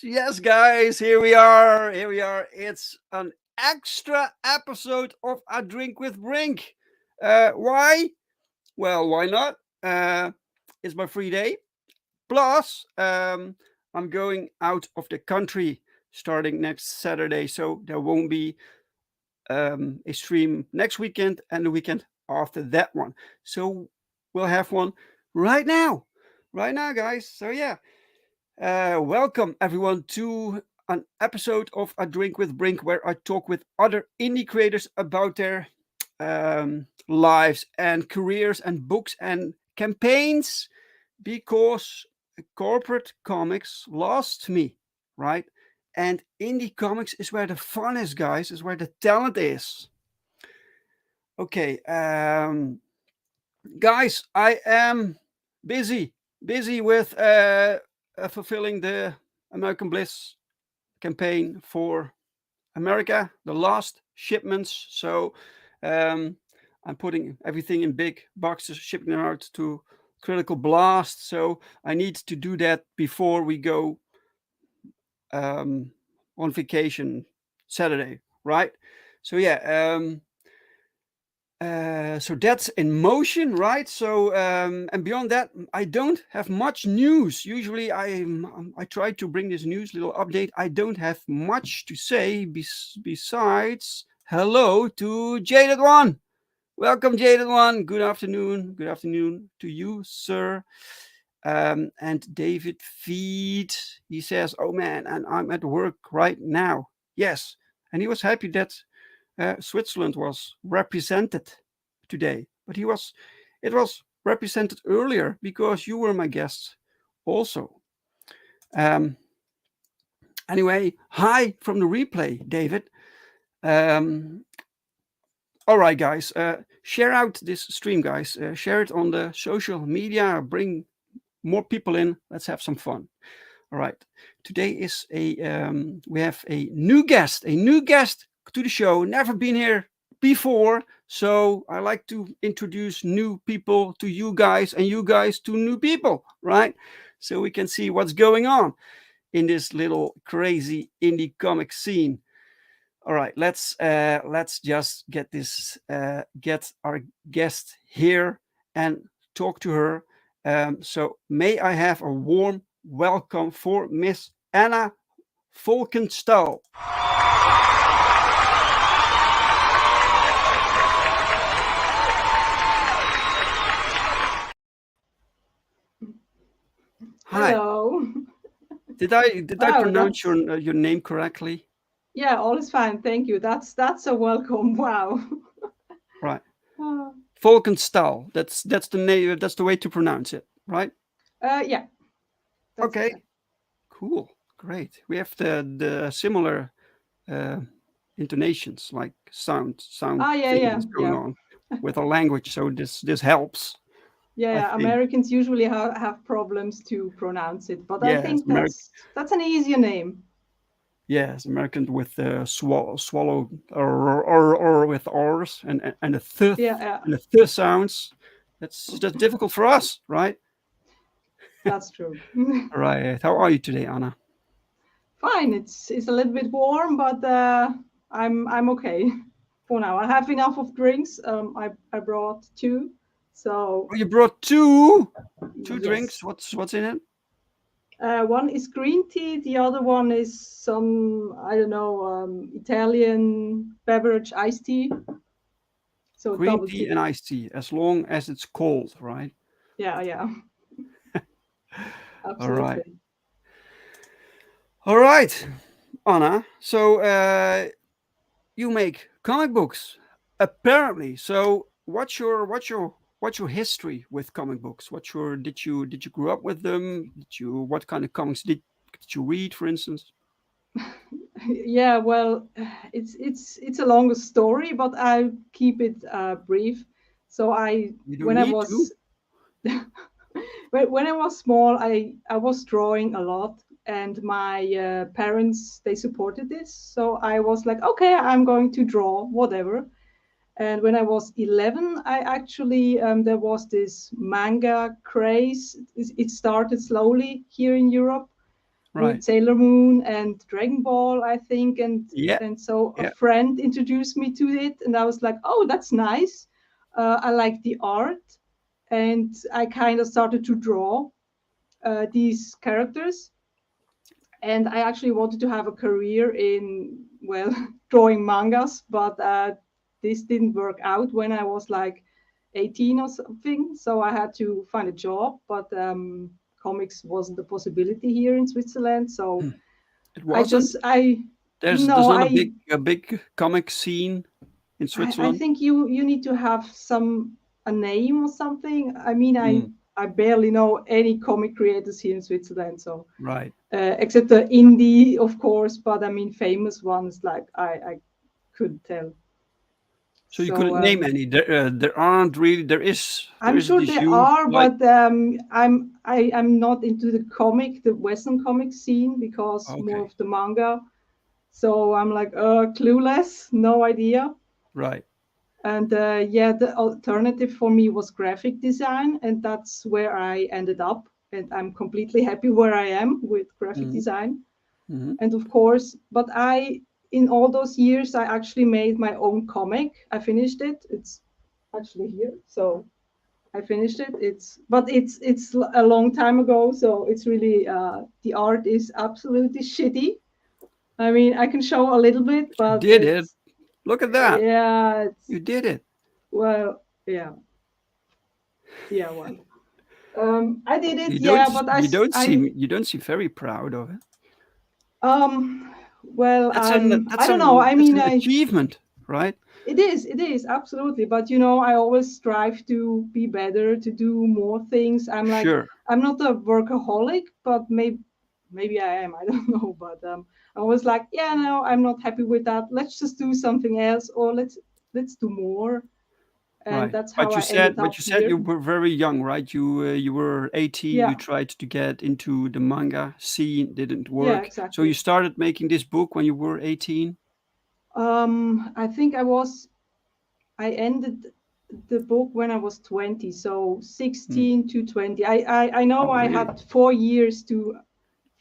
Yes, guys, here we are. It's an extra episode of A Drink with Brink. Why? Well, why not? It's my free day. Plus, I'm going out of the country starting next Saturday, so there won't be a stream next weekend and the weekend after that one. So we'll have one right now, guys. So yeah. Welcome everyone to an episode of A Drink with Brink, where I talk with other indie creators about their lives and careers and books and campaigns, because corporate comics lost me, right? And indie comics is where the fun is, guys, is where the talent is. Okay, guys, I am busy with fulfilling the American Bliss campaign for America, the last shipments. So I'm putting everything in big boxes, shipping them out to Critical Blast. So I need to do that before we go on vacation Saturday, right? So yeah. So that's in motion, right? So and beyond that, I don't have much news. Usually I try to bring this news little update. I don't have much to say besides hello to Jaded One. Welcome, Jaded One. Good afternoon to you, sir. And David Feed, he says, oh man, and I'm at work right now. Yes, and he was happy that Switzerland was represented today, but it was represented earlier because you were my guest also. Anyway, hi from the replay, David. All right, guys, share out this stream, guys. Share it on the social media. Bring more people in. Let's have some fun. All right. Today is we have a new guest to the show, never been here before. So I like to introduce new people to you guys and you guys to new people, right? So we can see what's going on in this little crazy indie comic scene. All right, let's just get our guest here and talk to her. So may I have a warm welcome for Miss Ana Folkenstal. Hi. Hello. Did I pronounce your name correctly? Yeah, all is fine. Thank you. That's a welcome. Wow. Right. Folkenstal. That's the name. That's the way to pronounce it, right? Yeah. Okay. Cool. Great. We have the similar intonations, like sound Ah, yeah, yeah, things going yeah. on with our language. So this helps, Yeah, I yeah. think. Americans usually have problems to pronounce it, but I Yes, think that's an easier name. yes, American with swallow or with R's and the th Yeah, yeah, and the th sounds. That's difficult for us, right? that's true. Right. How are you today, Anna? Fine. It's a little bit warm, but I'm okay for now. I have enough of drinks. I brought two, so Oh, you brought two drinks. yes. What's in it? One is green tea. The other one is some, I don't know, Italian beverage, iced tea. So Green double tea tea. and iced tea, as long as it's cold, right? Yeah, yeah, All right. absolutely. All right, Anna. So you make comic books, apparently. So what's your history with comic books? What's your did you grow up with them? Did you what kind of comics did you read, for instance? Yeah, well, it's a longer story, but I'll keep it brief. So You don't when I need to. was when I was small, I was drawing a lot, and my parents they supported this. So I was like, okay, I'm going to draw whatever. And when I was 11, I actually there was this manga craze. It started slowly here in Europe with Right. Sailor Moon and Dragon Ball, I think, Yeah. and so a Yeah. friend introduced me to it, and I was like, oh, that's nice. I like the art, and I kind of started to draw these characters, and I actually wanted to have a career in well drawing mangas, but this didn't work out when I was like 18 or something. So I had to find a job, but comics wasn't a possibility here in Switzerland. So It I wasn't. just I There's no not a big comic scene in I Switzerland. think you need to have some a name or something. I mean Mm, I barely know any comic creators here in Switzerland, so right. except the indie, of course. But I mean, famous ones like I couldn't tell. So you So couldn't name any. There aren't really. There is. There I'm is sure this there huge are, like. but I'm not into the Western comic scene because more Okay. of the manga. So I'm like clueless, no idea. Right. And yeah, the alternative for me was graphic design, and that's where I ended up. And I'm completely happy where I am with graphic Hmm. design. Hmm. And of course, but in all those years, I actually made my own comic. I finished it. It's actually here. So I finished it. It's a long time ago. So it's really, the art is absolutely shitty. I mean, I can show a little bit, You but did it. Look at that. yeah, You did it. well, yeah, yeah, well. I did it, You don't. yeah, but You don't seem. You don't seem very proud of it. well, That's an. I That's don't know. an. I That's mean, an achievement, right? it is absolutely. But I always strive to be better, to do more things. Sure. I'm not a workaholic, but maybe I am. I don't know, but I was like, yeah, no, I'm not happy with that. Let's just do something else, or let's do more. And Right. that's how But you I said. ended But up you said here. you were very young, right? You were 18. You Yeah, tried to get into the manga scene. Didn't yeah, work. So you exactly. started making this book when you were 18. I think I ended the book when I was 20, so Hmm. 16 to 20. I know Oh, I really? had 4 years to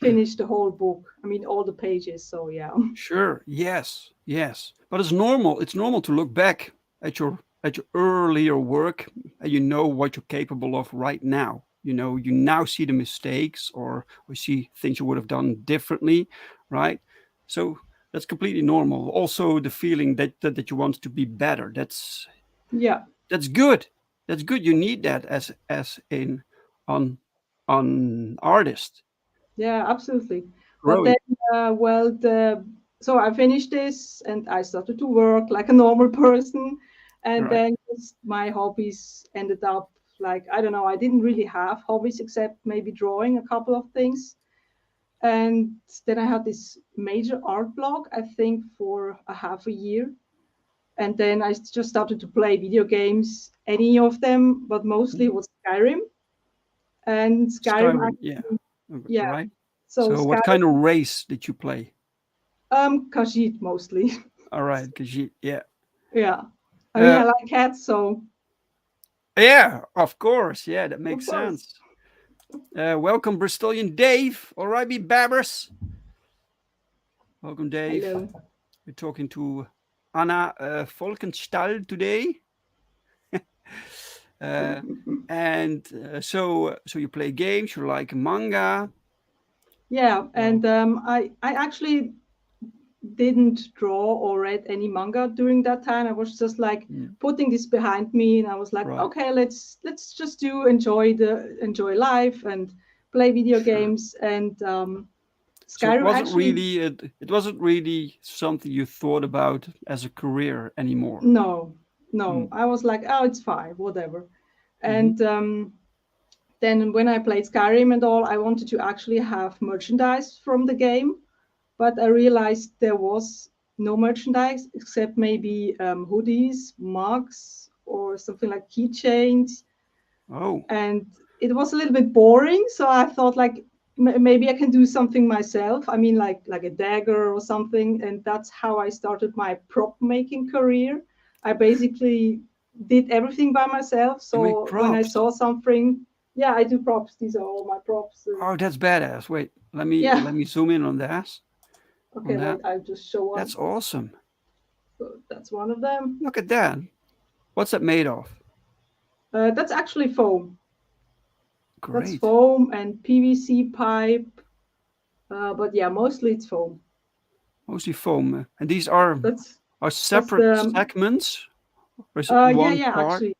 finish the whole book. I mean, all the pages. So yeah, Sure. Yes. Yes. But it's normal. It's normal to look back at your earlier work and you know what you're capable of right now. You now see the mistakes or see things you would have done differently, right? So that's completely normal. Also, the feeling that you want to be better. yeah, That's good. That's good. You need that as on an artist yeah, absolutely. But then, growing. well, so I finished this and I started to work like a normal person, and Right. then just my hobbies ended up like I don't know. I didn't really have hobbies except maybe drawing a couple of things. And then I had this major art blog, I think, for a half a year. And then I just started to play video games, any of them, but mostly it was Skyrim. And Skyrim, Skyrim, yeah. actually, yeah. Right. So So what Skyrim, kind of race did you play? Khajiit mostly. All right, Khajiit, yeah. Yeah. I mean, Uh, I like cats, so yeah, of course. Yeah, that of makes course. sense. Welcome, Bristolian Dave. All right, me babbers. Welcome, Dave. Hello. We're talking to Ana Folkenstal today. And so you play games, you like manga. Yeah, and Well, I actually didn't draw or read any manga during that time. I was just like putting this behind me, and I was like, right. okay, let's just enjoy life and play video Sure. games. And So it Skyrim wasn't actually, really it wasn't really something you thought about as a career anymore. no, Mm. I was like, oh, it's fine, whatever. Hmm. And then when I played Skyrim and all, I wanted to actually have merchandise from the game, but I realized there was no merchandise except maybe hoodies, mugs, or something like keychains. Oh, And it was a little bit boring, so I thought like maybe I can do something myself. I mean, like a dagger or something, and that's how I started my prop making career. I basically did everything by myself. you make So when I props. saw something, yeah, I do props. These are all my props. Oh, that's badass. Wait, let me Yeah. let me zoom in on that. On Okay, that. wait, I'll just show one. That's awesome. So that's one of them. Look at that. What's that made of? That's actually foam. That's Great. foam and PVC pipe. But yeah, mostly it's foam. Mostly foam. And these are That's that's separate the segments, or is it one yeah, part? actually.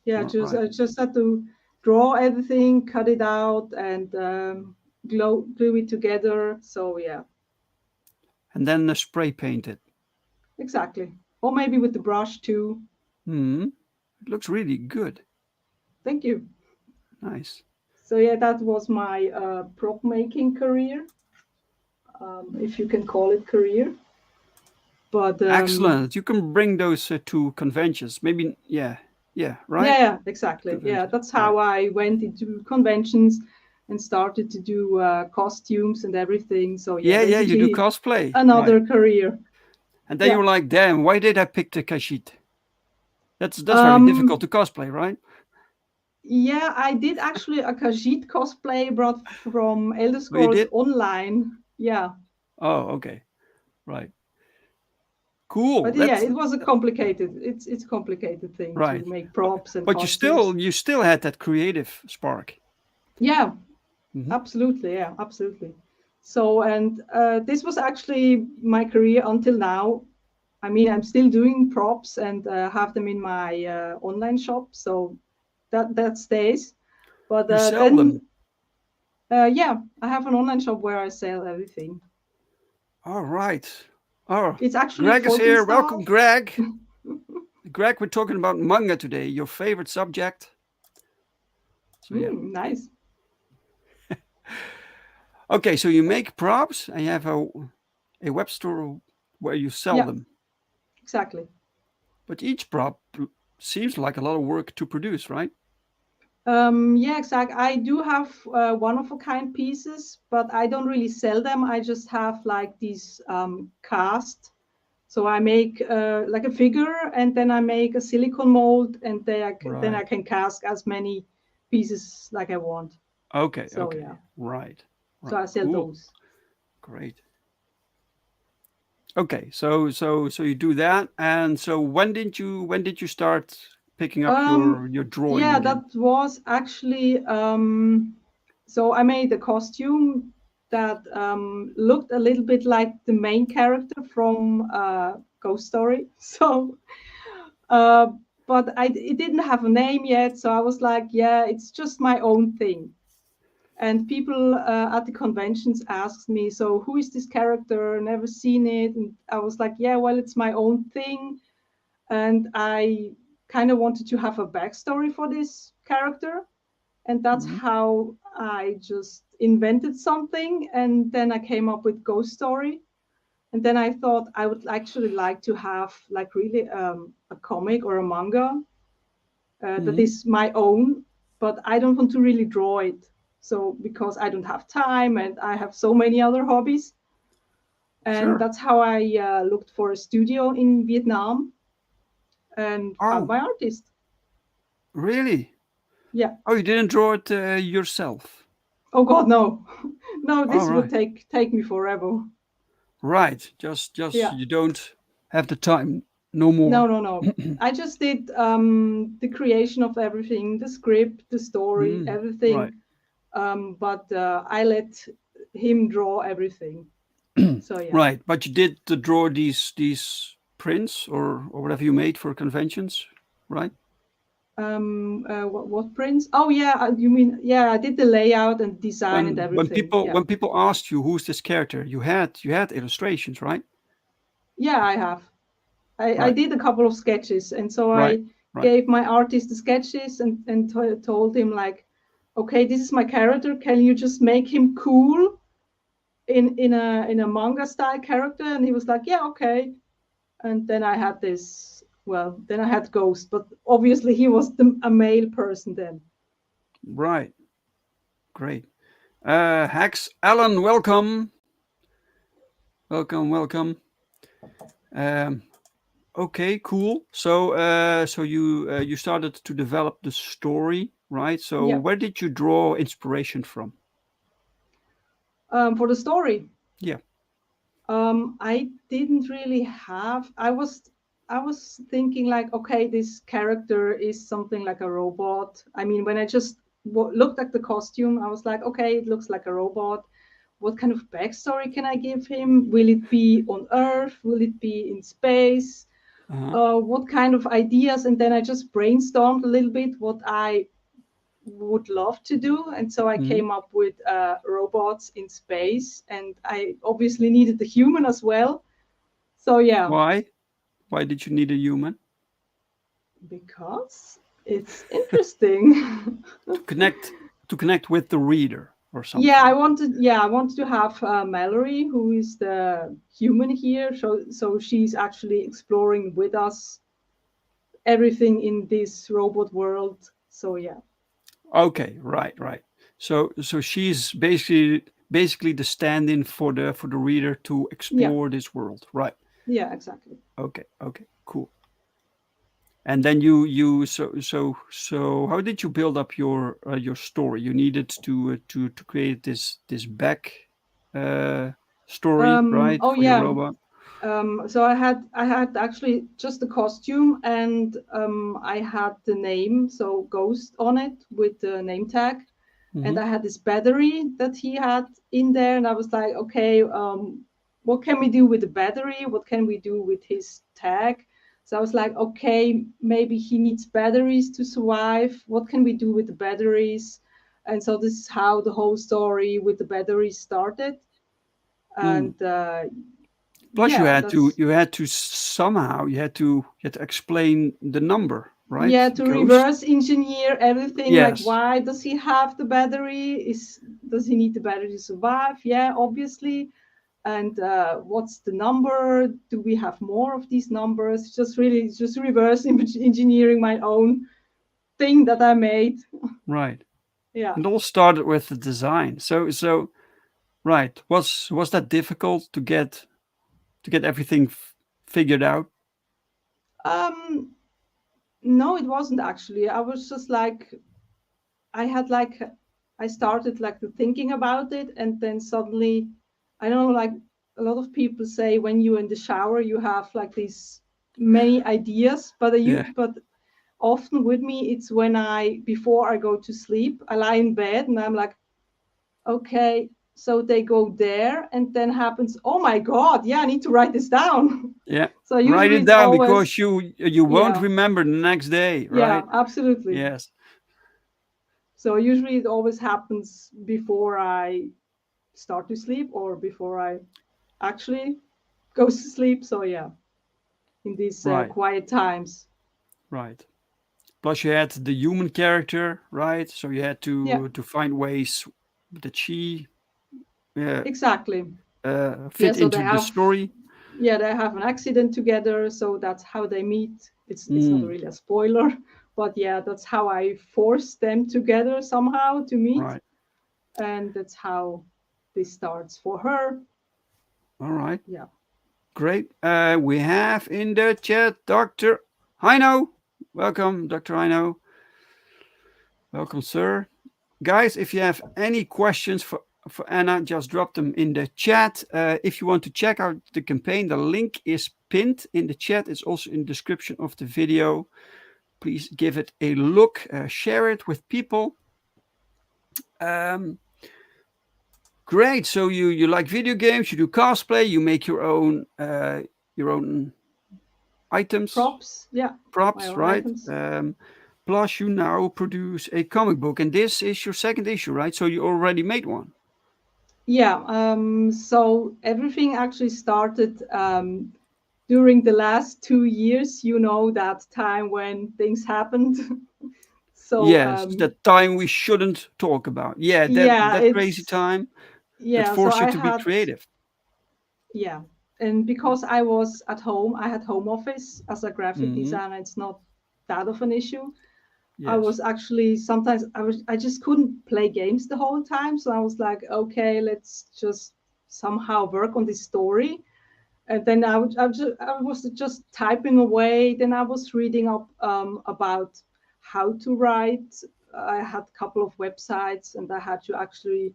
Yeah, All just right. I just had to draw everything, cut it out, and glue it together. So yeah, And then spray paint it. exactly. Or maybe with the brush too. Hmm. It looks really good. Thank you. Nice. So yeah, that was my prop making career, if you can call it career. But Excellent. You can bring those to conventions. Maybe, yeah, yeah, right? yeah, exactly. Yeah, Conventions, that's right? how I went into conventions and started to do costumes and everything. So yeah, Yeah, yeah. You do basically cosplay, right? another career. And then Yeah. you're like, damn, why did I pick the Kashid? That's very difficult Um, to cosplay, right? yeah, I did actually a Khajiit cosplay brought from Elder Oh, you Scrolls did? Online. Yeah. Oh, okay, right. Cool. But yeah, That's it was a complicated, it's a complicated thing to right. make props and But costumes. you still had that creative spark. Yeah, Hmm. absolutely. Yeah, absolutely. So, and this was actually my career until now. I mean, I'm still doing props and have them in my online shop. So that stays. But You sell then, them. yeah, I have an online shop where I sell everything. All right. Oh, It's actually Greg is here. Welcome, Folkenstal. Greg. Greg, we're talking about manga today, your favorite subject. So yeah. Nice. Okay, so you make props and you have a web store where you sell Yeah, them. exactly. But each prop seems like a lot of work to produce, right? Yeah, exactly. I do have one of a kind pieces, but I don't really sell them. I just have like these cast. So I make like a figure, and then I make a silicone mold, and then I Right. can cast as many pieces like I want. Okay, So okay. yeah, Right. so Right. I sell Cool. those. Great. Okay, so you do that, and so when did you start picking up your drawing Yeah, again? that was actually so I made a costume that looked a little bit like the main character from Ghost Story. So, uh, but it didn't have a name yet, so I was like, yeah, it's just my own thing. And people at the conventions asked me, so who is this character? Never seen it, and I was like, yeah, well, it's my own thing, and I kind of wanted to have a backstory for this character, and that's Mhm. how I just invented something, and then I came up with Ghost Story. And then I thought I would actually like to have like really a comic or a manga that is my own, but I don't want to really draw it. So because I don't have time and I have so many other hobbies. And Sure. that's how I looked for a studio in Vietnam and found Oh, my artist. really? Yeah. Oh, you didn't draw it yourself? Oh God, no, no, All this would right. take me forever. Right. Just Yeah. you don't have the time no No, more. no, no. I just did the creation of everything, the script, the story, Right. everything. But I let him draw everything. So yeah. Right. But you did draw these prints or whatever you made for conventions, right? What prints? Oh yeah, you mean yeah? I did the layout and design and When everything. people Yeah, when people asked you who's this character, you had illustrations, right? yeah, I have. I Right. did a couple of sketches, and so Right. I Right. gave my artist the sketches and told him like, okay, this is my character. Can you just make him cool in a manga style character? And he was like, yeah, okay. And then I had this. Well, then I had Ghost, but obviously he was a male person then. Right. Great. Hex Alan, welcome. Welcome, welcome. Um, okay, cool. So you started to develop the story, right? So Yeah. where did you draw inspiration from? For the story, Yeah. I didn't really have. I was thinking like, okay, this character is something like a robot. I mean, when I just looked at the costume, I was like, okay, it looks like a robot. What kind of backstory can I give him? Will it be on Earth? Will it be in space? Uh-huh. What kind of ideas? And then I just brainstormed a little bit what I would love to do, and so I Hmm. came up with robots in space, and I obviously needed the human as well. So yeah, Why? Why did you need a human because it's interesting. to connect with the reader or Yeah, something? I wanted to have Mallory, who is the human here, so she's actually exploring with us everything in this robot world. So yeah, Okay, right, right. So she's basically the stand-in for the reader to yeah, explore this world, right? yeah, exactly. Okay, okay, cool. And then so how did you build up your story? You needed to create this back uh story, right, Oh for your yeah. robot. So I had actually just the costume, and I had the name, so Ghost on it with the name tag, and Hmm. I had this battery that he had in there, and I was like, okay, what can we do with the battery? What can we do with his tag? So I was like, okay, maybe he needs batteries to survive. What can we do with the batteries? And so this is how the whole story with the batteries started. Mm. And Plus, you yeah, had to that's you had to somehow you had to explain the number, right? yeah, to Ghost. reverse engineer everything, like Yes. why does he have the battery, does he need the battery to survive? Yeah, obviously. And what's the number? Do we have more of these numbers? Just really just reverse engineering my own thing that I made. Right. Yeah. It all started with the design. So right. Was that difficult to get everything figured out? um no, it wasn't actually. I was just like, I had like, I started like thinking about it, and then suddenly, I don't know, like a lot of people say when you're in the shower, you have like these many ideas, Yeah. but often with me, it's when before I go to sleep, I lie in bed and I'm like, okay, so they go there, and then happens, oh my God, yeah, I need to write this down. Yeah. So Write usually it it's down always, because you won't yeah, remember the next day, yeah, right? absolutely. Yes. So usually it always happens before I start to sleep or before I actually go to sleep. So yeah, in these Right. quiet times. Right. Plus you had the human character, right? So you had Yeah, to find ways. that she Exactly. fit So they into the have, story. they have an accident together, so that's how they meet. It's not Mm, really a spoiler, but yeah, that's how I forced them together somehow to meet, right. and that's how this starts for her. All right. Yeah. Great. We have in the chat Dr. Heino. Welcome, Dr. Heino. Welcome, sir. Guys, if you have any questions for Anna, just drop them in the chat. If you want to check out the campaign, the link is pinned in the chat. It's also in the description of the video. Please give it a look. Share it with people. Great. So you like video games, you do cosplay, you make your own items, Props. Yeah. My props, own right? items. Plus, you now produce a comic book, and this is your second issue, right? So you already made one. Yeah. So everything actually started during the last 2 years. You know, that time when things happened. So Yes, that time we shouldn't talk about. Yeah, yeah, that crazy time that so forced you I to be had, creative. yeah, and because I was at home, I had home office as a graphic Mm-hmm. designer. It's not that of an issue. I Yes. was actually sometimes I just couldn't play games the whole time, so I was like, okay, let's just somehow work on this story. And then I was just typing away. Then I was reading up about how to write. I had a couple of websites, and I had to actually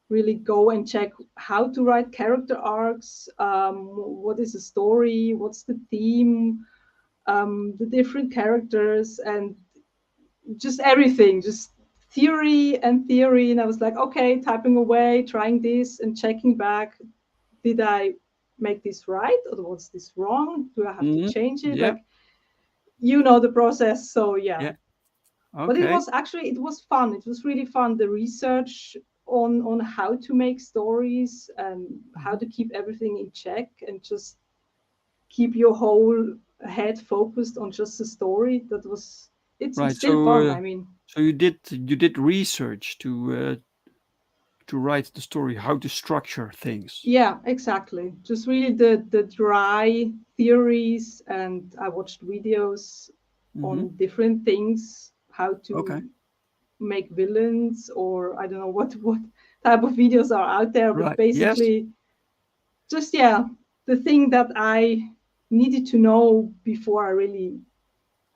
really go and check how to write character arcs. What is the story? What's the theme? The different characters, and just everything, just theory and theory. And I was like, okay, typing away, trying this and checking back. Did I make this right, or was this wrong? Do I have to Mm-hmm. change it? Yeah. Like, you know the process. So yeah. Yeah. But Okay. it was fun. It was really fun. The research on how to make stories and how to keep everything in check and just keep your whole head focused on just the story. It's Right. still fun. I mean, So you did research to write the story, how to structure things. yeah, exactly. Just really the dry theories, and I watched videos Mm-hmm. on different things, how to Okay. make villains, or I don't know what type of videos are out there, but Right. Yes. basically just the thing that I needed to know before I really,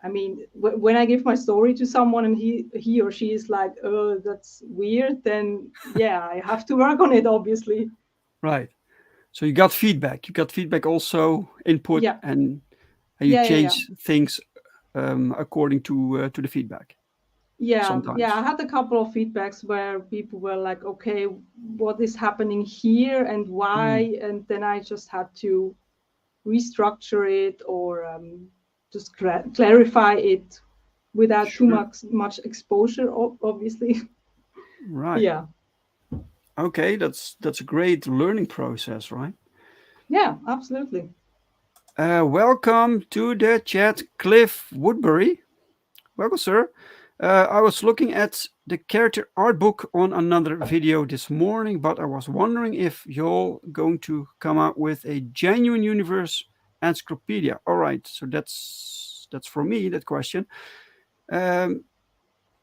I mean, when I give my story to someone and he or she is like, oh, that's weird, then yeah, I have to work on it, obviously. Right. So you got feedback. You got feedback also, input, Yeah, and you yeah. change things according to the feedback. Yeah, I Sometimes. had a couple of feedbacks where people were like, okay, what is happening here and Mm, why? And then I just had to restructure it, or just clarify it without too sure. much exposure, obviously. Right. Yeah, Okay. That's a great learning process, right? yeah, absolutely. Welcome to the chat, Cliff Woodbury. Welcome, sir. I was looking at the character art book on another video this morning, but I was wondering if you're going to come out with a genuine universe encyclopedia. All right, so that's for me, that question. Um,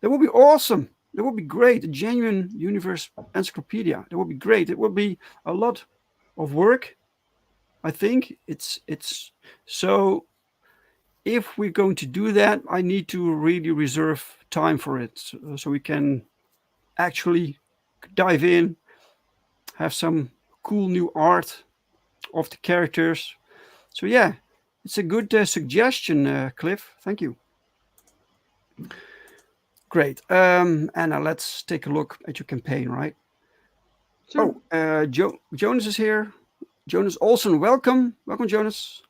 that would be awesome. That would be great. A genuine universe encyclopedia. That would be great. It would be a lot of work. I think it's so. If we're going to do that, I need to really reserve time for it, so we can actually dive in, have some cool new art of the characters. So yeah, it's a good suggestion, Cliff. Thank you. Great. Anna, let's take a look at your campaign, right? Sure. Oh, Jonas is here. Jonas Olsen, welcome. Welcome, Jonas.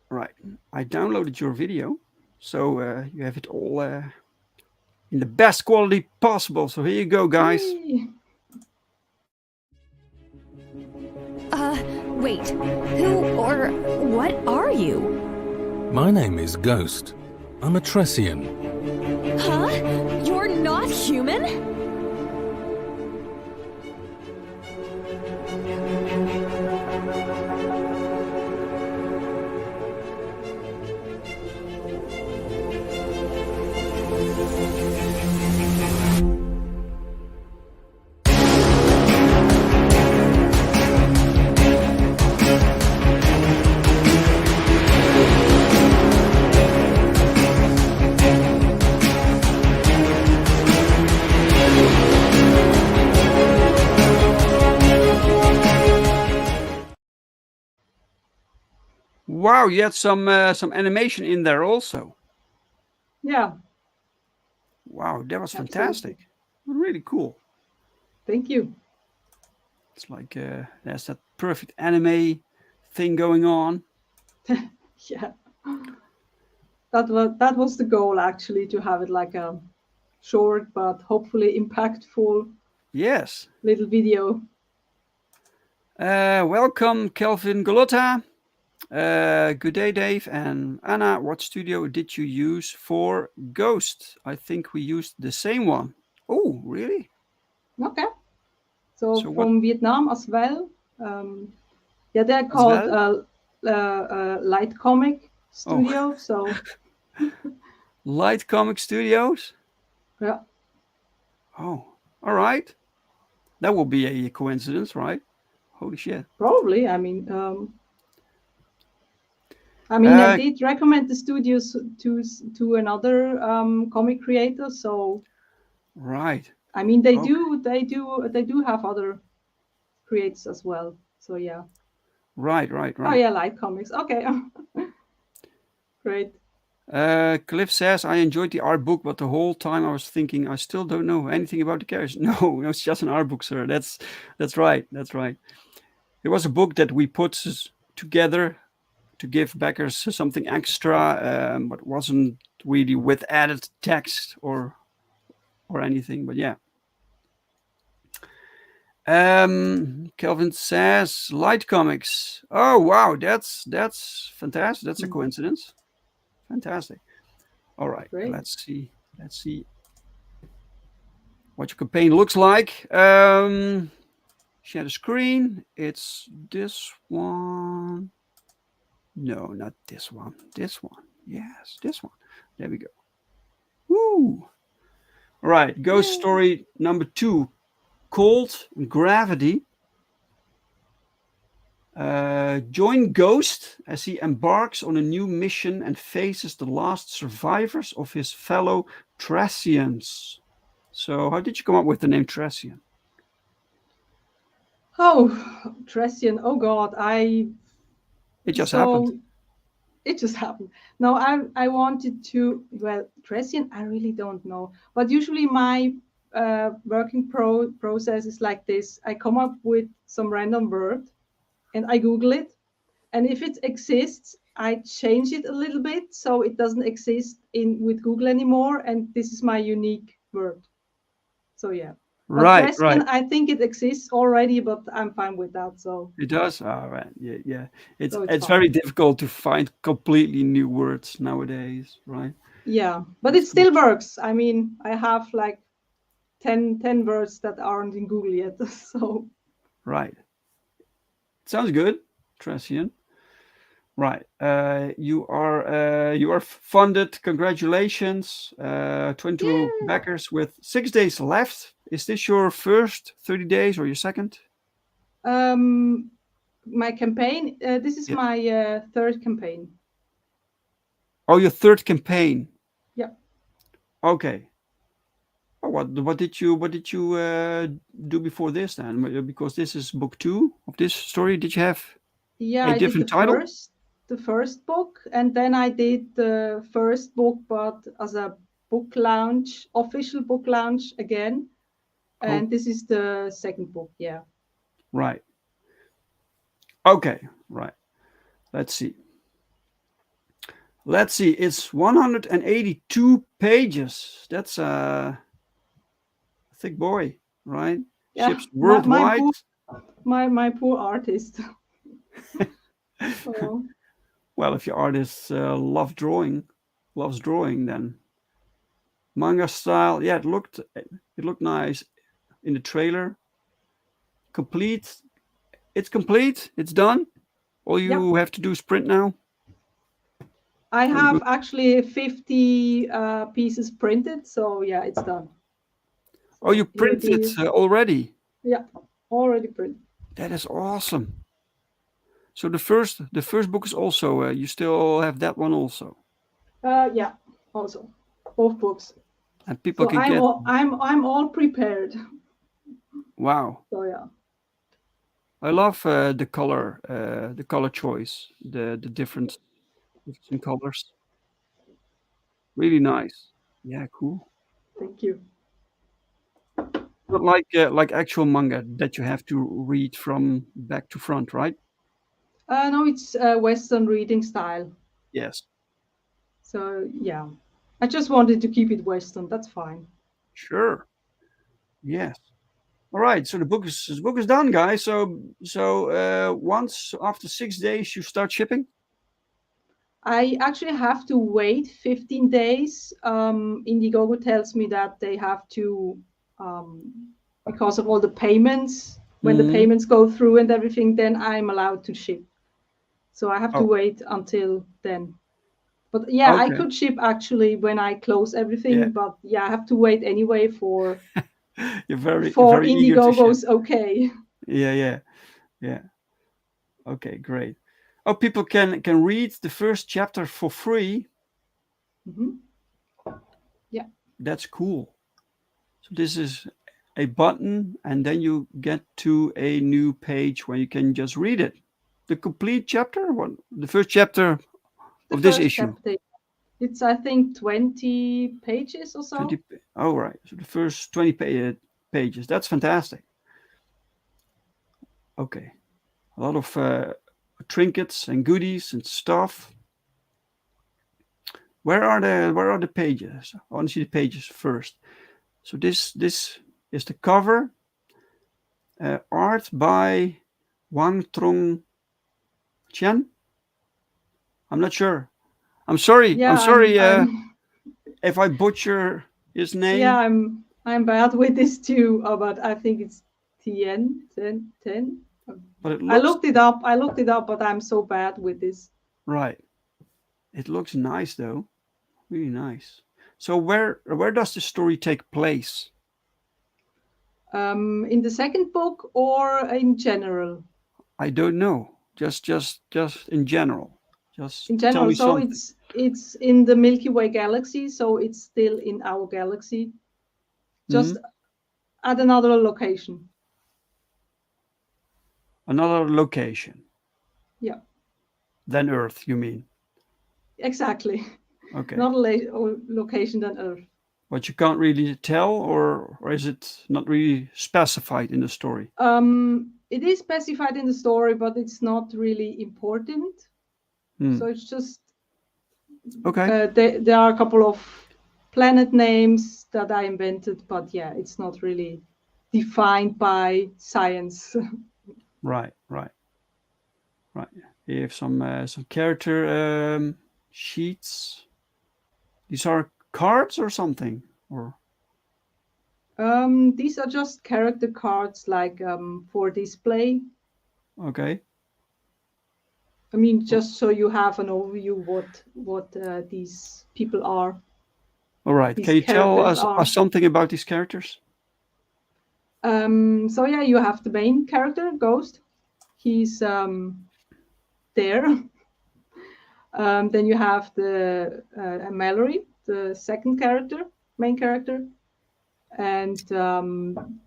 Right. I downloaded your video, so you have it all in the best quality possible. So here you go, guys. Yay. Wait. Who or what are you? My name is Ghost. I'm a Tressian. Huh? You're not human? wow, you had some animation in there also. Yeah. Wow, that was Absolutely. fantastic. Really cool. Thank you. It's like there's that perfect anime thing going on. Yeah. That was the goal, actually, to have it like a short but hopefully impactful Yes. little video. Welcome, Kelvin Golotta. Good day, Dave and Anna. What studio did you use for Ghost? I think we used the same one. Oh, really? Okay. So So what from Vietnam as well. Yeah, they're as called well? Light Comic Oh, Studio. So Light Comic Studios. yeah, Oh, all right. That will be a coincidence, right? Holy shit. probably. I Uh, did recommend the studios to another comic creator. So right. they Okay. do have other creators as well. So yeah. Right. Oh yeah, Light Comics. Okay. Great. Cliff says, I enjoyed the art book, but the whole time I was thinking, I still don't know anything about the characters. No, it's just an art book, sir. That's right. That's right. It was a book that we put together to give backers something extra, but wasn't really with added text or anything. But yeah. Kelvin says Light Comics. Oh wow, that's fantastic. That's a coincidence. Fantastic. All right, Great. let's see what your campaign looks like. Share the screen. It's this one. No, not this one. This one. Yes, this one. There we go. Woo! All right, ghost Yay. story number 2. Cold Gravity. Join Ghost as he embarks on a new mission and faces the last survivors of his fellow Thracians. So, how did you come up with the name Thracian? Oh, Tressian. Oh God, It just so happened. it just happened. No, I wanted to. Well, Tressian, I really don't know. But usually my working process is like this. I come up with some random word and I Google it, and if it exists, I change it a little bit so it doesn't exist in with Google anymore, and this is my unique word. So yeah. But Right. Tressian, I think it exists already, but I'm fine with that. So It does. All right. Yeah. It's so it's fine. very difficult to find completely new words nowadays, right? Yeah, but it still works. I have like 10 words that aren't in Google yet. So Right. Sounds good, Tressian. Right. You are funded. Congratulations. 22 yeah. backers with 6 days left. Is this your first 30 days or your second? My campaign. This is Yeah. my third campaign. Oh, your third campaign. Yeah. Okay. Oh, what did you do before this then? Because this is book 2 of this story. Did you have Yeah, a I did different title? the first book, and then I did the first book, but as a book launch, official book launch again. And this is the second book. Yeah. Right. Okay. Right. Let's see. It's 182 pages. That's a thick boy, right? Yeah. Ships worldwide. My poor artist. Oh. Well, if your artist loves drawing, then manga style. Yeah, it looked nice in the trailer. Complete. It's complete. It's done. All you have to do is print now. I have actually 50 pieces printed, so yeah, it's done. So Oh, you printed already? Yeah, already printed. That is awesome. So the first book is also you still have that one also. Yeah, also both books. And people so can I'm all prepared. Wow. So yeah. I love the color choice, the different colors. Really nice. Yeah, cool. Thank you. Not like actual manga that you have to read from back to front, right? No, it's Western reading style. Yes. So yeah, I just wanted to keep it Western. That's fine. Sure. Yes. All right. So the book is done, guys. Once after 6 days, you start shipping. I actually have to wait 15 days. Indiegogo tells me that they have to, because of all the payments, when the Mhm. payments go through and everything, then I'm allowed to ship. So I have to Oh. wait until then. But yeah, I Okay. could ship actually when I close everything. Yeah. But yeah, I have to wait anyway for You're very eager to ship. Indiegogo's okay. Yeah. Yeah. Okay. Great. Oh, people can read the first chapter for free. Mhm. Yeah. That's cool. So this is a button, and then you get to a new page where you can just read it. The complete chapter, what the first chapter The of this first issue. chapter. It's I think 20 pages or so. 20. Oh, right. So the first 20 pages. That's fantastic. Okay. A lot of trinkets and goodies and stuff. Where are the pages? I want to see the pages first. So this is the cover. Art by Wang Trong Chen. I'm not sure. I'm sorry. Yeah, I'm sorry I'm if I butcher his name. yeah, I'm bad with this too, but I think it's 10. But it I looks looked it up. I looked it up, but I'm so bad with this. right. It looks nice though. Really nice. So where does the story take place? In the second book or in general? I don't know. Just in general. Just In tell general, me so something. it's in the Milky Way galaxy, so it's still in our galaxy, just Mhm. at another location. Another location Yeah, than Earth, you mean? exactly. Okay. Not a location than Earth. But you can't really tell, or is it not really specified in the story? It is specified in the story, but it's not really important. Hmm. So it's just Okay. there are a couple of planet names that I invented, but yeah, it's not really defined by science. Right. You have some character sheets. These are cards or something, or These are just character cards, like for display. okay. I mean, just so you have an overview what these people are. All right. These Can you tell characters are. us something about these characters? So yeah, you have the main character, Ghost. He's there. Then you have the Mallory, the second character, main character, and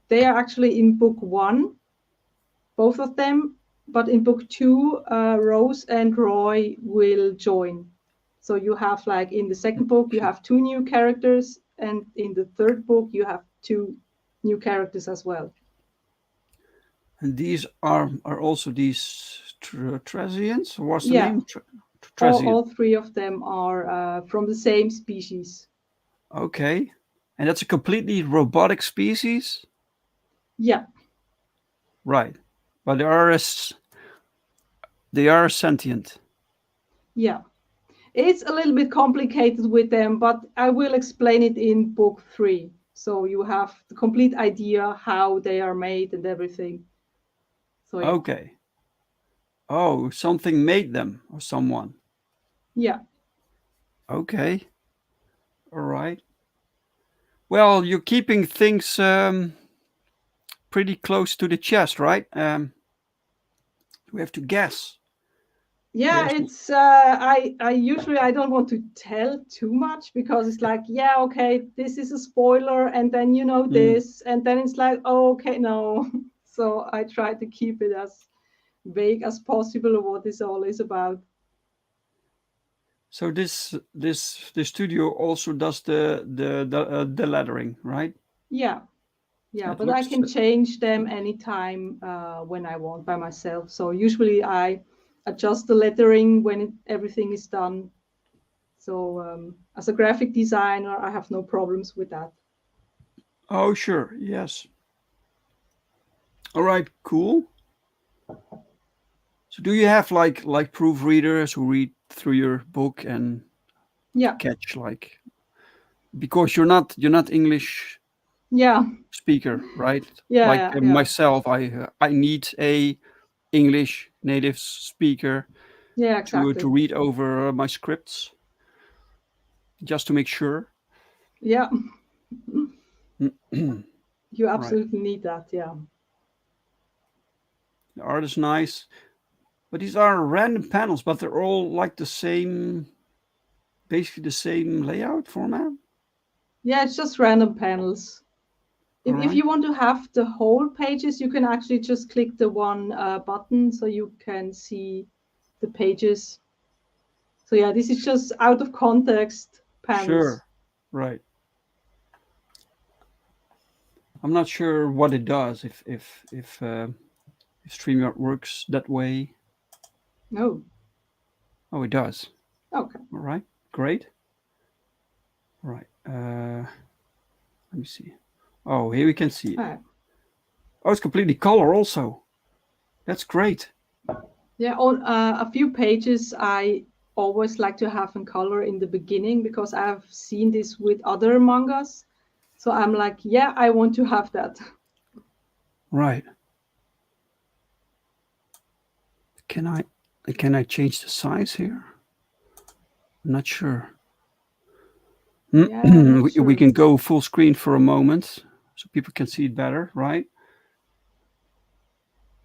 they are actually in book 1, both of them. But in book 2, Rose and Roy will join. So you have, like, in the second book you have 2 new characters, and in the third book you have 2 new characters as well. And these are also these Tresians? What's the Yeah. name? All 3 of them are from the same species. Okay. And that's a completely robotic species? Yeah. Right. But they are sentient. Yeah. It's a little bit complicated with them, but I will explain it in book 3. So you have the complete idea how they are made and everything. So yeah. Okay. Oh, something made them, or someone. Yeah. Okay. All right. Well, you're keeping things pretty close to the chest, right? We have to guess. Yeah, There's- it's I usually I don't want to tell too much, because it's like, yeah, okay, this is a spoiler, and then this, and then it's like, oh, okay, no. So I try to keep it as vague as possible of what this all is about. So this studio also does the lettering, right? Yeah, yeah, It but I looks can change them anytime when I want by myself. So usually I adjust the lettering when everything is done. So as a graphic designer, I have no problems with that. Oh, sure. Yes. All right. Cool. So do you have like proofreaders who read through your book and Yeah, catch like, because you're not English yeah, speaker, right? yeah, Like yeah, yeah, myself, I need a English native speaker yeah, to exactly. read over my scripts just to make sure. Yeah, you Right. absolutely need that. Yeah. The art is nice, but these are random panels, but they're all like the same, basically the same layout format. Yeah, it's just random panels. All If right. you want to have the whole pages, you can actually just click the one button so you can see the pages. So yeah, this is just out of context panels. Sure. Right. I'm not sure what it does if StreamYard works that way. Oh, Oh, it does. okay. All right. Great. All right. Let me see. Oh, here we can see it. Alright. Oh, it's completely color also. That's great. Yeah, on a few pages I always like to have in color in the beginning because I've seen this with other mangas. So I'm like, yeah, I want to have that. Right. Can I change the size here? I'm not sure. Yeah, I'm not We sure. can go full screen for a moment so people can see it better, right?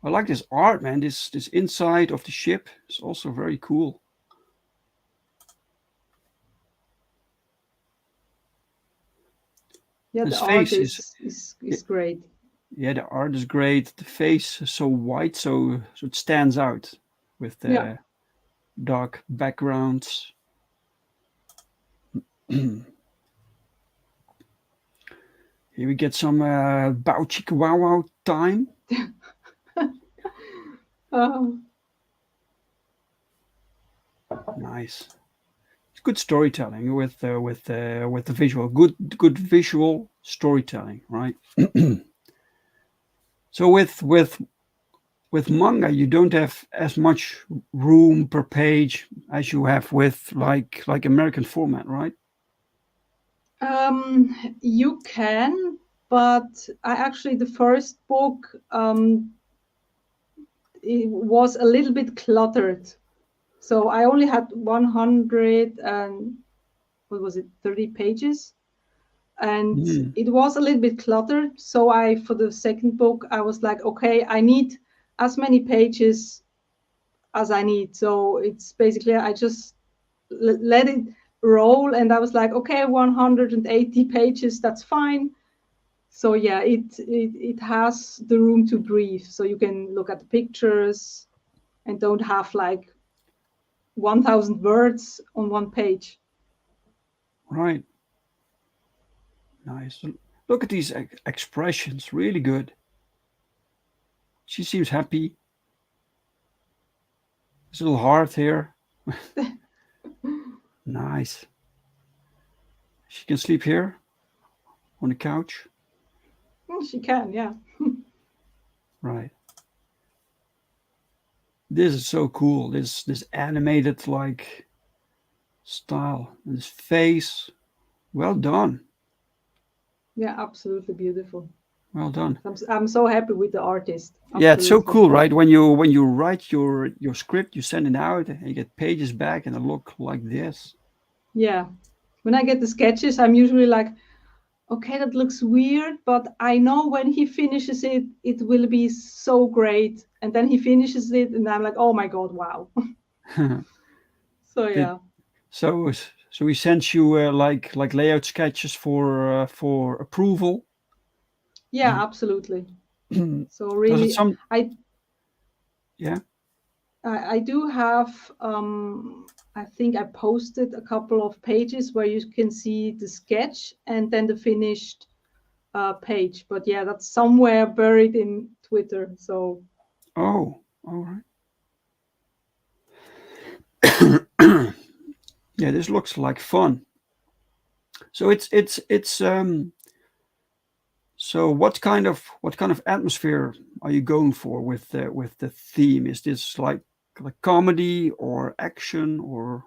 I like this art, man. This inside of the ship is also very cool. Yeah, His the art face is great. yeah, the art is great. The face is so white, so it stands out with Yeah. the dark backgrounds. Here we get some bow chicka wow wow time. Um, Nice. It's good storytelling with the visual. Good visual storytelling, right? So with manga, you don't have as much room per page as you have with like American format, right? you can, but I actually the first book it was a little bit cluttered. So I only had 100 and what was it, 30 pages, and Mm. it was a little bit cluttered. So I for the second book I was like, okay, I need as many pages as I need. So it's basically I just let it roll, and I was like, okay, 180 pages, that's fine. So yeah, it has the room to breathe. So you can look at the pictures and don't have like 1,000 words on one page. Right. Nice. Look at these expressions. Really good. She seems happy. There's a little heart here. Nice. She can sleep here on the couch. She can, yeah. Right. This is so cool. This animated like style. And this face. Well done. Yeah, absolutely beautiful. Well done. I'm so happy with the artist. Yeah, it's so Absolutely. cool, right? When you write your script, you send it out and you get pages back and it look like this. Yeah. When I get the sketches, I'm usually like, okay, that looks weird, but I know when he finishes it, it will be so great. And then he finishes it, and I'm like, oh my God, wow. So Did, yeah. so we sent you like layout sketches for approval. Yeah, absolutely. So really, Yeah. I do have. I think I posted a couple of pages where you can see the sketch and then the finished page. But yeah, that's somewhere buried in Twitter. So. Oh, all right. Yeah, this looks like fun. So it's so what kind of atmosphere are you going for with the theme? Is this like comedy or action or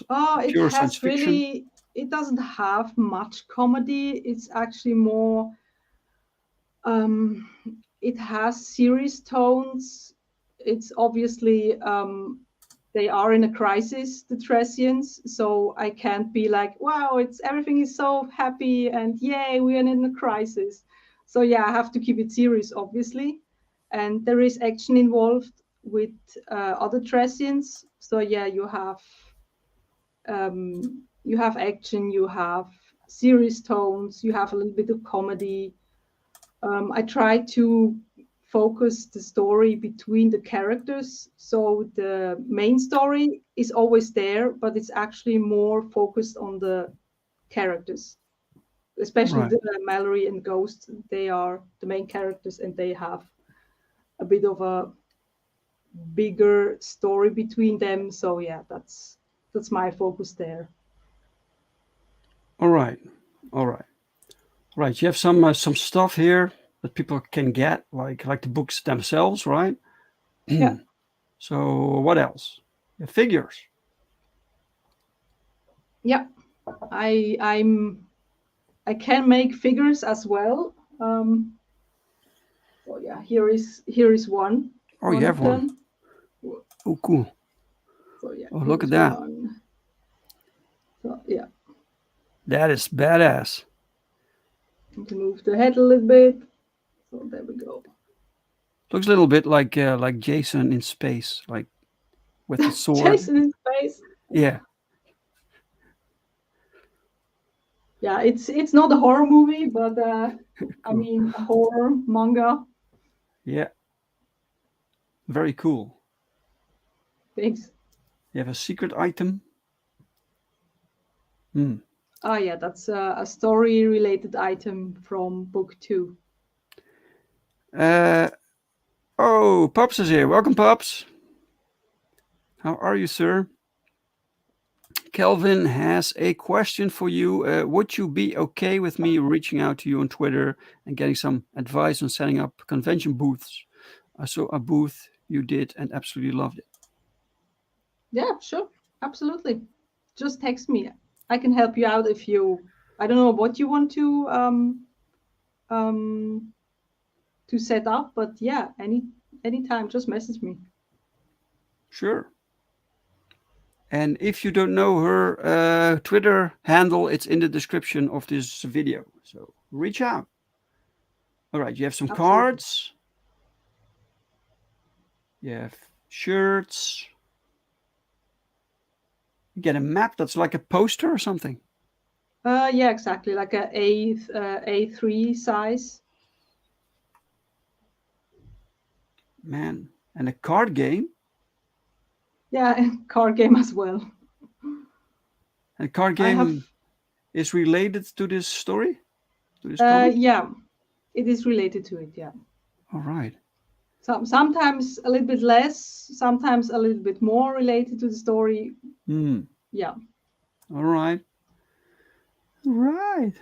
Oh, it pure science has fiction? really. It doesn't have much comedy. It's actually more. Um, it has serious tones. It's obviously they are in a crisis, the Thracians. So I can't be like, wow, it's everything is so happy and yay, we are in a crisis. So yeah, I have to keep it serious, obviously, and there is action involved with other Thracians. So yeah, you have action, you have serious tones, you have a little bit of comedy. I try to focus the story between the characters. So the main story is always there, but it's actually more focused on the characters, especially Right. the Mallory and Ghost. They are the main characters and they have a bit of a bigger story between them. So yeah, that's my focus there. All right. All right. Right. You have some stuff here that people can get, like the books themselves, right? Yeah. So what else? Yeah, figures. Yeah. I can make figures as well. So yeah, here is one. Oh, you have of one. them. Oh, cool. So yeah, Oh, look at that. one. So yeah, That is badass. I can move the head a little bit. So there we go. Looks a little bit like Jason in space, like with the sword. Jason in space. Yeah. Yeah, it's not a horror movie, but I Cool. mean a horror manga. Yeah. Very cool. Thanks. You have a secret item. Hmm. Oh yeah, that's a story-related item from book 2. Oh, Pops is here. Welcome, Pops. How are you, sir? Kelvin has a question for you. Would you be okay with me reaching out to you on Twitter and getting some advice on setting up convention booths? I saw a booth you did and absolutely loved it. Yeah, sure, absolutely. Just text me. I can help you out if you. I don't know what you want to set up, but yeah, anytime, just message me. Sure. And if you don't know her Twitter handle, it's in the description of this video. So reach out. All right, you have some Absolutely. cards. You have shirts. You get a map that's like a poster or something. Yeah, exactly, like a A3 size. Man, and a card game. Yeah, and card game as well. And a card game is related to this story? To this comic? Yeah, it is related to it, yeah. All right. Sometimes a little bit less, sometimes a little bit more related to the story. Yeah. All right. All right.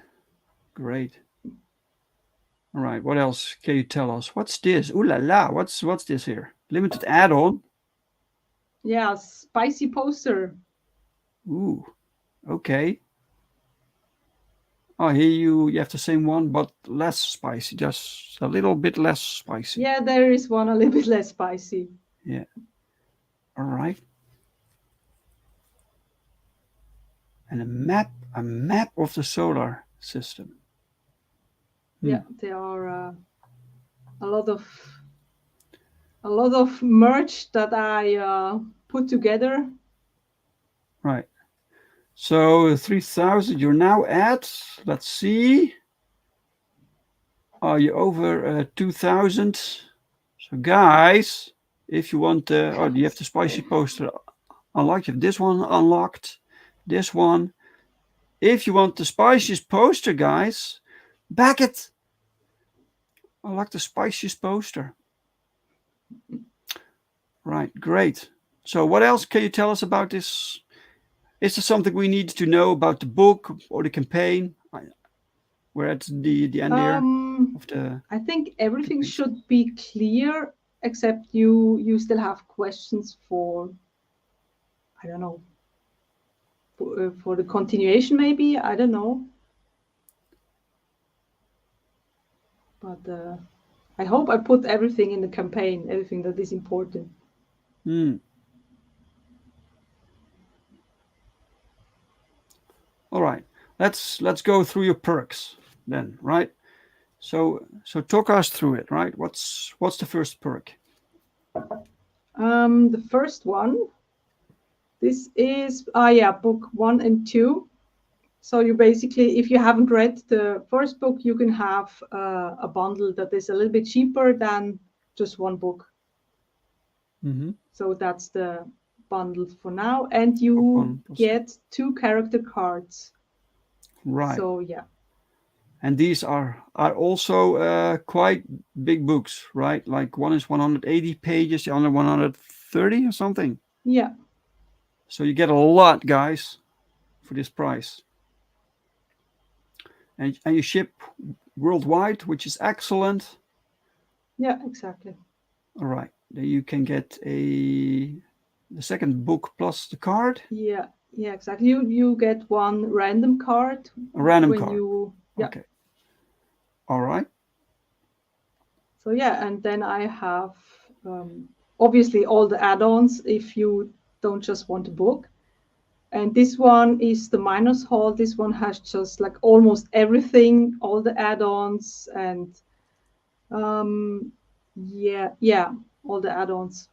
Great. All right. What else can you tell us? What's this? Ooh la la. What's this here? Limited add-on. Yeah, spicy poster. Ooh. Okay. Oh, here you have the same one, but less spicy. Just a little bit less spicy. Yeah, there is one a little bit less spicy. Yeah. All right. And a map of the solar system. Yeah, there are a lot of merch that I put together. Right. So 3,000 you're now at. Let's see. Are you over 2,000? So, guys, if you want, you have the spicy poster unlocked. You have this one unlocked. This one. If you want the spiciest poster, guys, back it. Unlock the spiciest poster. Right, great. So, what else can you tell us about this? Is there something we need to know about the book or the campaign? We're at the end here of the. I think everything campaign. should be clear, except you still have questions for, I don't know, for the continuation maybe. I don't know. But I hope I put everything in the campaign, everything that is important. All right, let's go through your perks then, right? So talk us through it, right? What's the first perk? The first one, this is book 1 and 2. So you basically, if you haven't read the first book, you can have a bundle that is a little bit cheaper than just one book. Mm-hmm. So that's the bundle for now, and you get 2 character cards. Right. So yeah. And these are also quite big books, right? Like one is 180 pages, the other 130 or something. Yeah. So you get a lot, guys, for this price. And you ship worldwide, which is excellent. Yeah, exactly. All right. Then you can get the second book plus the card. Yeah, exactly. You get one random card. A random card. Yeah. Okay. All right. So yeah, and then I have obviously all the add-ons if you don't just want a book. And this one is the Miners Hall. This one has just like almost everything, all the add-ons, and all the add-ons.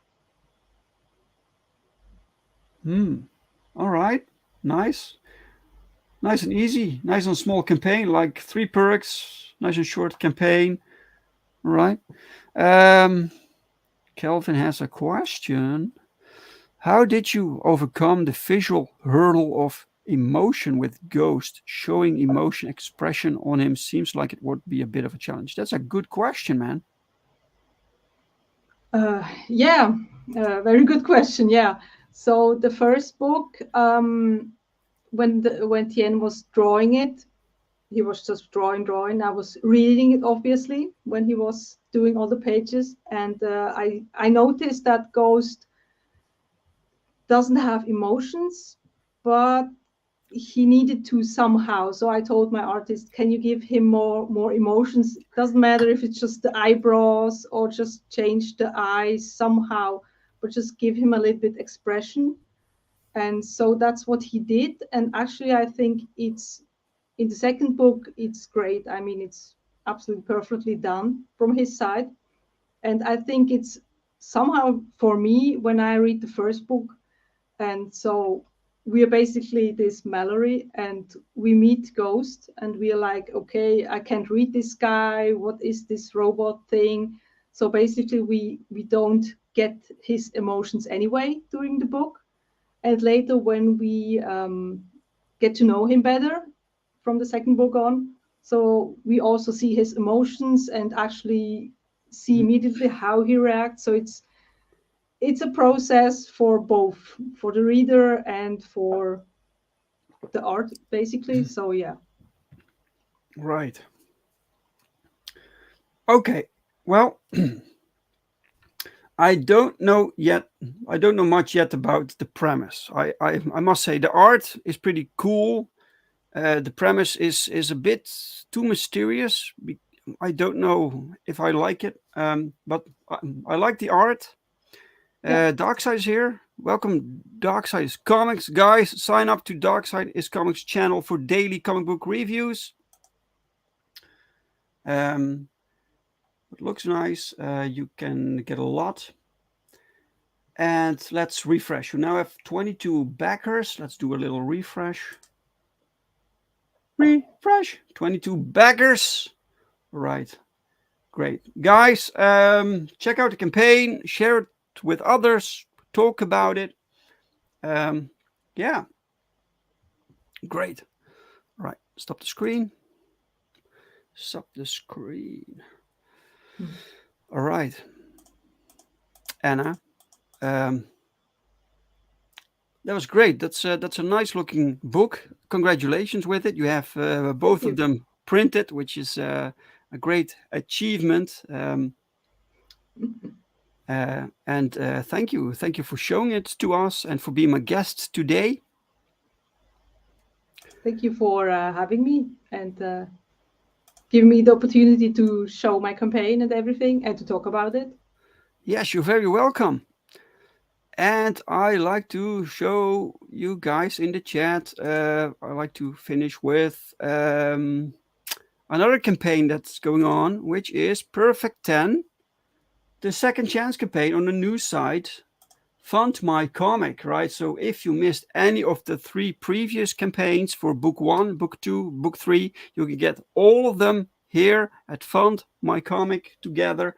All right. Nice and easy. Nice and small campaign, like 3 perks. Nice and short campaign. All right. Kelvin has a question. How did you overcome the visual hurdle of emotion with Ghost? Showing emotion expression on him seems like it would be a bit of a challenge. That's a good question, man. Very good question. Yeah. So the first book, when Tien was drawing it, he was just drawing. I was reading it obviously when he was doing all the pages, and I noticed that Ghost doesn't have emotions, but he needed to somehow. So I told my artist, can you give him more emotions? It doesn't matter if it's just the eyebrows or just change the eyes somehow, but just give him a little bit expression. And so that's what he did. And actually, I think it's in the second book, it's great. I mean, it's absolutely perfectly done from his side. And I think it's somehow for me, when I read the first book, and so we are basically this Mallory, and we meet Ghost, and we are like, okay, I can't read this guy. What is this robot thing? So basically, we don't get his emotions anyway during the book. And later, when we get to know him better from the second book on, so we also see his emotions and actually see immediately how he reacts. So it's a process for both, for the reader and for the art, basically. So yeah. Right. Okay. Well, I don't know much yet about the premise. I must say the art is pretty cool. The premise is a bit too mysterious. I don't know if I like it, but I like the art. Darkside is here. Welcome, Darkside is Comics. Guys, sign up to Darkside is Comics channel for daily comic book reviews. It looks nice. You can get a lot. And let's refresh. You now have 22 backers. Let's do a little refresh. 22 backers. Right. Great. Guys, check out the campaign, share it with others, talk about it. Yeah. Great. All right. Stop the screen. Stop the screen. All right. Anna, that was great. That's a nice looking book. Congratulations with it. You have both of them printed, which is a great achievement. And thank you for showing it to us and for being my guest today. Thank you for having me and giving me the opportunity to show my campaign and everything and to talk about it. Yes, you're very welcome. And I like to show you guys in the chat. I like to finish with another campaign that's going on, which is Perfect 10, the second chance campaign on the new site, FundMyComic, right? So if you missed any of the 3 previous campaigns for book 1, book 2, book 3, you can get all of them here at FundMyComic together.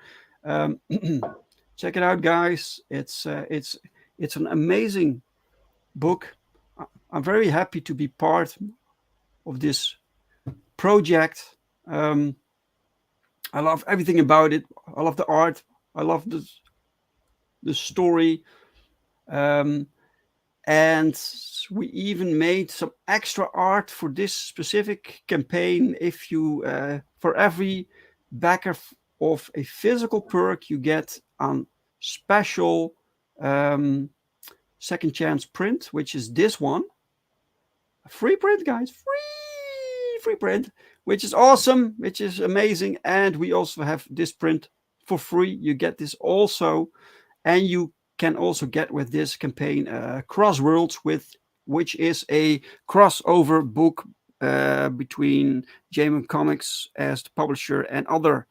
Check it out, guys. It's an amazing book. I'm very happy to be part of this project. I love everything about it. I love the art. I love the story. And we even made some extra art for this specific campaign. If you, for every backer of a physical perk, you get a special second chance print, which is this one. A free print, guys. Free print, which is awesome, which is amazing. And we also have this print for free. You get this also. And you can also get with this campaign Crossworlds, which is a crossover book between J-Man Comics as the publisher and other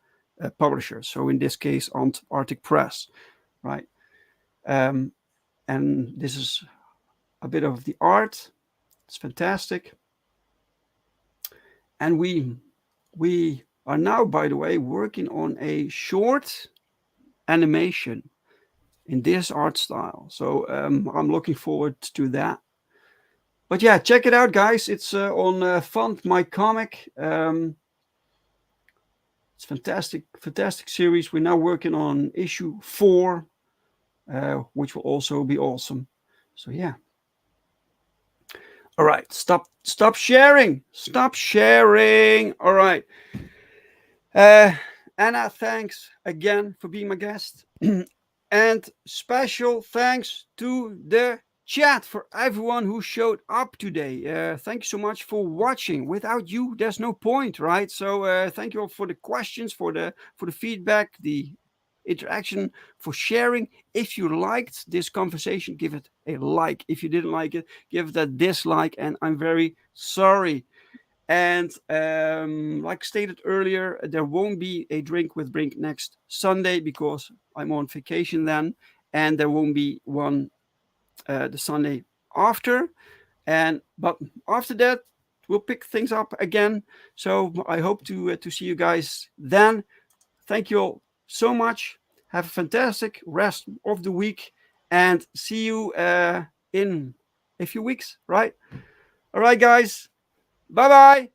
publishers. So in this case, on Arctic Press, right? And this is a bit of the art. It's fantastic. And we are now, by the way, working on a short animation in this art style. So I'm looking forward to that. But yeah, check it out, guys. It's on FundMyComic. It's fantastic series. We're now working on issue 4, which will also be awesome. So yeah. All right, stop sharing. Stop sharing. All right. Anna, thanks again for being my guest. And special thanks to the chat for everyone who showed up today. Thank you so much for watching. Without you, there's no point, right? So thank you all for the questions, for the feedback, the interaction, for sharing. If you liked this conversation, give it a like. If you didn't like it, give it a dislike. And I'm very sorry. And like stated earlier, there won't be a Drink with Brink next Sunday because I'm on vacation then, and there won't be one the Sunday after. But after that, we'll pick things up again. So I hope to see you guys then. Thank you all so much. Have a fantastic rest of the week, and see you in a few weeks, right? All right, guys. Bye-bye.